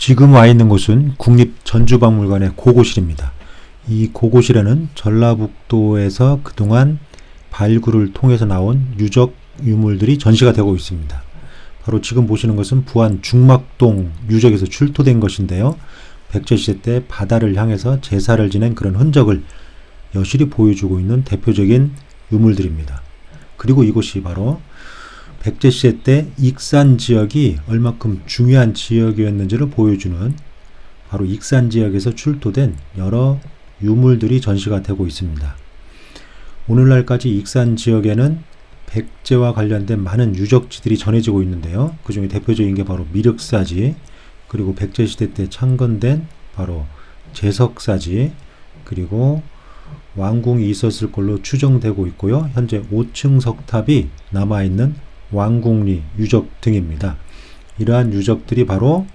지금 와 있는 곳은 국립전주박물관의 고고실입니다. 이 고고실에는 전라북도에서 그동안 발굴을 통해서 나온 유적 유물들이 전시가 되고 있습니다. 바로 지금 보시는 것은 부안 중막동 유적에서 출토된 것인데요. 백제시대 때 바다를 향해서 제사를 지낸 그런 흔적을 여실히 보여주고 있는 대표적인 유물들입니다. 그리고 이곳이 바로 백제시대 때 익산 지역이 얼마큼 중요한 지역이었는지를 보여주는 바로 익산 지역에서 출토된 여러 유물들이 전시가 되고 있습니다. 오늘날까지 익산 지역에는 백제와 관련된 많은 유적지들이 전해지고 있는데요. 그 중에 대표적인 게 바로 미륵사지, 그리고 백제시대 때 창건된 바로 제석사지, 그리고 왕궁이 있었을 걸로 추정되고 있고요. 현재 5층 석탑이 남아있는 왕궁리 유적 등입니다. 이러한 유적들이 바로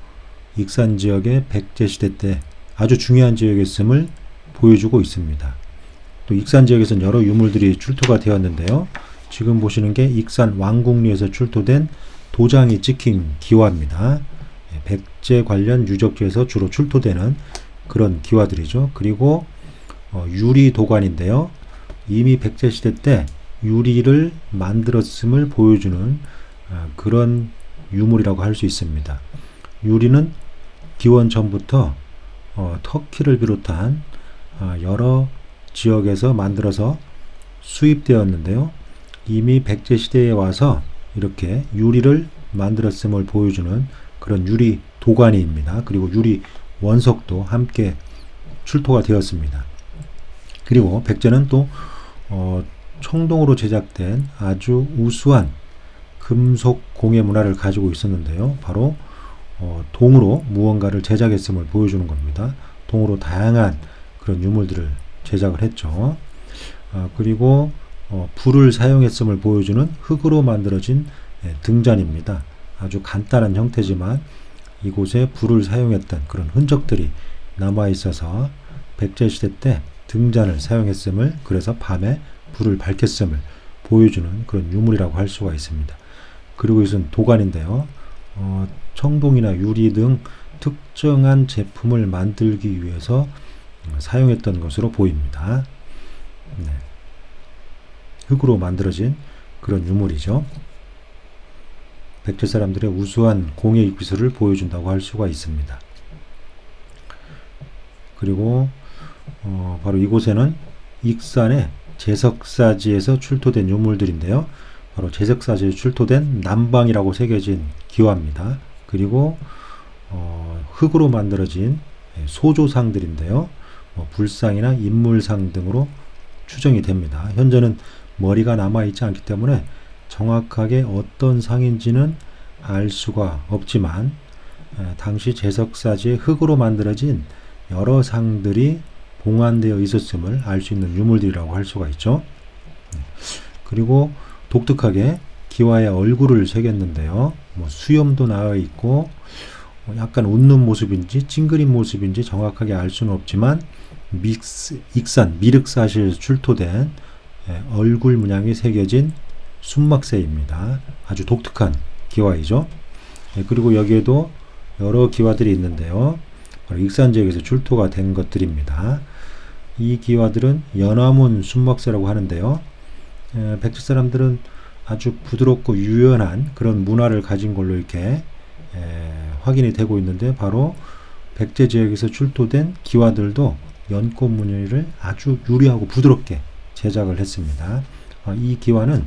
익산 지역의 백제시대 때 아주 중요한 지역이었음을 보여주고 있습니다. 또 익산 지역에서는 여러 유물들이 출토가 되었는데요. 지금 보시는 게 익산 왕궁리에서 출토된 도장이 찍힌 기와입니다. 백제 관련 유적지에서 주로 출토되는 그런 기와들이죠. 그리고 유리 도관인데요. 이미 백제시대 때 유리를 만들었음을 보여주는 그런 유물이라고 할 수 있습니다. 유리는 기원 전부터 터키를 비롯한 여러 지역에서 만들어서 수입되었는데요. 이미 백제시대에 와서 이렇게 유리를 만들었음을 보여주는 그런 유리 도관입니다. 그리고 유리 원석도 함께 출토가 되었습니다. 그리고 백제는 또 청동으로 제작된 아주 우수한 금속 공예 문화를 가지고 있었는데요. 바로 동으로 무언가를 제작했음을 보여주는 겁니다. 동으로 다양한 그런 유물들을 제작을 했죠. 그리고 불을 사용했음을 보여주는 흙으로 만들어진 등잔입니다. 아주 간단한 형태지만 이곳에 불을 사용했던 그런 흔적들이 남아있어서 백제시대 때 등잔을 사용했음을, 그래서 밤에 불을 밝혔음을 보여주는 그런 유물이라고 할 수가 있습니다. 그리고 이것은 도관인데요. 청동이나 유리 등 특정한 제품을 만들기 위해서 사용했던 것으로 보입니다. 네. 흙으로 만들어진 그런 유물이죠. 백제 사람들의 우수한 공예 기술을 보여준다고 할 수가 있습니다. 그리고 바로 이곳에는 익산의 제석사지에서 출토된 유물들인데요. 바로 제석사지에 출토된 남방이라고 새겨진 기와입니다. 그리고 흙으로 만들어진 소조상들인데요. 불상이나 인물상 등으로 추정이 됩니다. 현재는 머리가 남아있지 않기 때문에 정확하게 어떤 상인지는 알 수가 없지만 당시 제석사지에 흙으로 만들어진 여러 상들이 봉안되어 있었음을 알 수 있는 유물들이라고 할 수가 있죠. 그리고 독특하게 기와에 얼굴을 새겼는데요. 수염도 나와 있고 약간 웃는 모습인지 찡그린 모습인지 정확하게 알 수는 없지만 익산 미륵사시에서 출토된 얼굴 문양이 새겨진 순막새입니다. 아주 독특한 기와이죠. 그리고 여기에도 여러 기와들이 있는데요. 익산 지역에서 출토가 된 것들입니다. 이 기와들은 연화문 순막새라고 하는데요. 백제 사람들은 아주 부드럽고 유연한 그런 문화를 가진 걸로 이렇게 확인이 되고 있는데, 바로 백제 지역에서 출토된 기와들도 연꽃 무늬를 아주 유리하고 부드럽게 제작을 했습니다. 이 기와는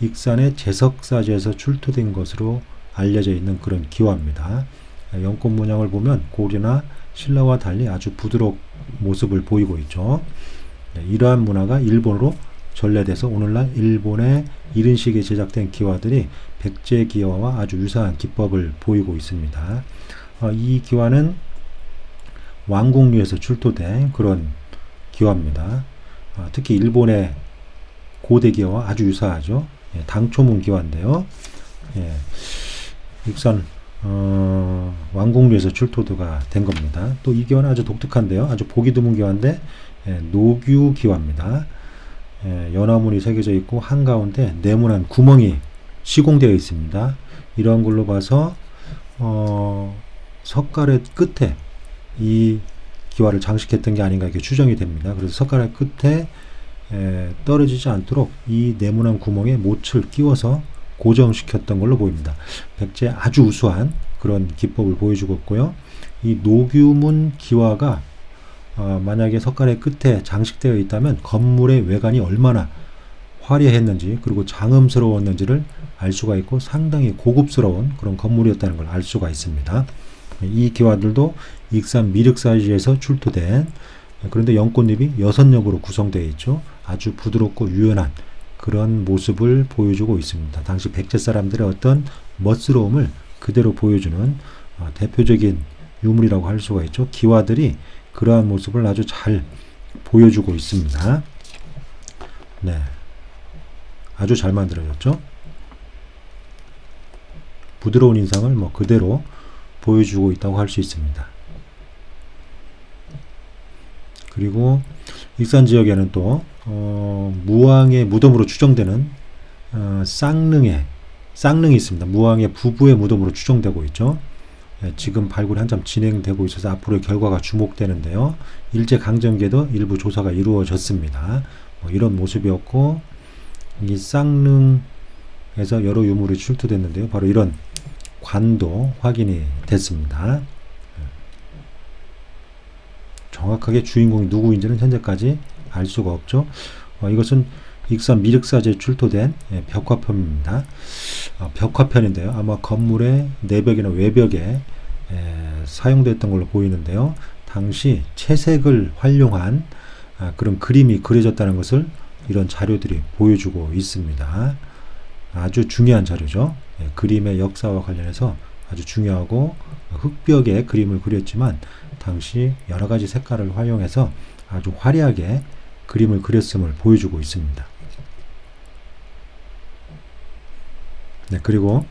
익산의 제석사지에서 출토된 것으로 알려져 있는 그런 기와입니다. 연꽃 문양을 보면 고리나 신라와 달리 아주 부드러운 모습을 보이고 있죠. 이러한 문화가 일본으로 전래돼서 오늘날 일본의 이런 식의 제작된 기와들이 백제 기와와 아주 유사한 기법을 보이고 있습니다. 이 기와는 왕궁리에서 출토된 그런 기와입니다. 특히 일본의 고대 기와와 아주 유사하죠. 당초문 기와인데요. 익산 왕궁리에서 출토가 된 겁니다. 또 이 기와는 아주 독특한데요. 아주 보기 드문 기와인데 노규 기와입니다. 연화문이 새겨져 있고 한가운데 네모난 구멍이 시공되어 있습니다. 이러한 걸로 봐서 석가래 끝에 이 기와를 장식했던 게 아닌가 이렇게 추정이 됩니다. 그래서 석가래 끝에 떨어지지 않도록 이 네모난 구멍에 못을 끼워서 고정시켰던 걸로 보입니다. 백제의 아주 우수한 그런 기법을 보여주고 있고요. 이 노규문 기와가 만약에 석가래 끝에 장식되어 있다면 건물의 외관이 얼마나 화려했는지 그리고 장엄스러웠는지를 알 수가 있고 상당히 고급스러운 그런 건물이었다는 걸 알 수가 있습니다. 이 기와들도 익산 미륵사지에서 출토된, 그런데 연꽃잎이 6엽으로 구성되어 있죠. 아주 부드럽고 유연한 그런 모습을 보여주고 있습니다. 당시 백제 사람들의 어떤 멋스러움을 그대로 보여주는 대표적인 유물이라고 할 수가 있죠. 기와들이 그러한 모습을 아주 잘 보여주고 있습니다. 네, 아주 잘 만들어졌죠. 부드러운 인상을 그대로 보여주고 있다고 할 수 있습니다. 그리고 익산 지역에는 또 무왕의 무덤으로 추정되는 쌍릉이 있습니다. 무왕의 부부의 무덤으로 추정되고 있죠. 지금 발굴이 한참 진행되고 있어서 앞으로의 결과가 주목되는데요. 일제강점기에도 일부 조사가 이루어졌습니다. 이런 모습이었고, 이 쌍릉에서 여러 유물이 출토됐는데요. 바로 이런 관도 확인이 됐습니다. 정확하게 주인공이 누구인지는 현재까지 알 수가 없죠. 이것은 익산 미륵사지에 출토된 벽화편입니다. 벽화편인데요. 아마 건물의 내벽이나 외벽에 사용됐던 걸로 보이는데요. 당시 채색을 활용한 그런 그림이 그려졌다는 것을 이런 자료들이 보여주고 있습니다. 아주 중요한 자료죠. 그림의 역사와 관련해서 아주 중요하고, 흙벽에 그림을 그렸지만 당시 여러 가지 색깔을 활용해서 아주 화려하게 그림을 그렸음을 보여주고 있습니다. 네, 그리고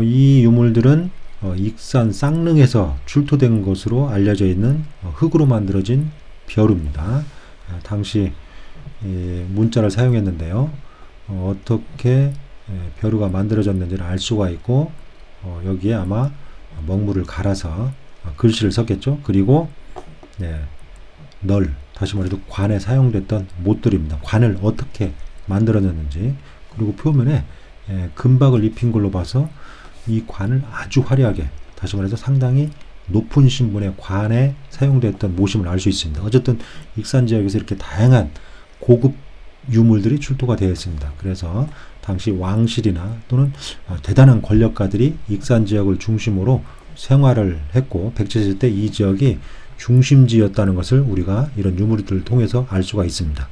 이 유물들은 익산 쌍릉에서 출토된 것으로 알려져 있는 흙으로 만들어진 벼루입니다. 당시 문자를 사용했는데요. 어떻게 벼루가 만들어졌는지를 알 수가 있고, 여기에 아마 먹물을 갈아서 글씨를 썼겠죠. 그리고 다시 말해도 관에 사용됐던 못들입니다. 관을 어떻게 만들어졌는지, 그리고 표면에 금박을 입힌 걸로 봐서 이 관을 아주 화려하게, 다시 말해서 상당히 높은 신분의 관에 사용됐던 모심을 알 수 있습니다. 어쨌든 익산 지역에서 이렇게 다양한 고급 유물들이 출토가 되어 있습니다. 그래서 당시 왕실이나 또는 대단한 권력가들이 익산 지역을 중심으로 생활을 했고, 백제시대 때 이 지역이 중심지였다는 것을 우리가 이런 유물들을 통해서 알 수가 있습니다.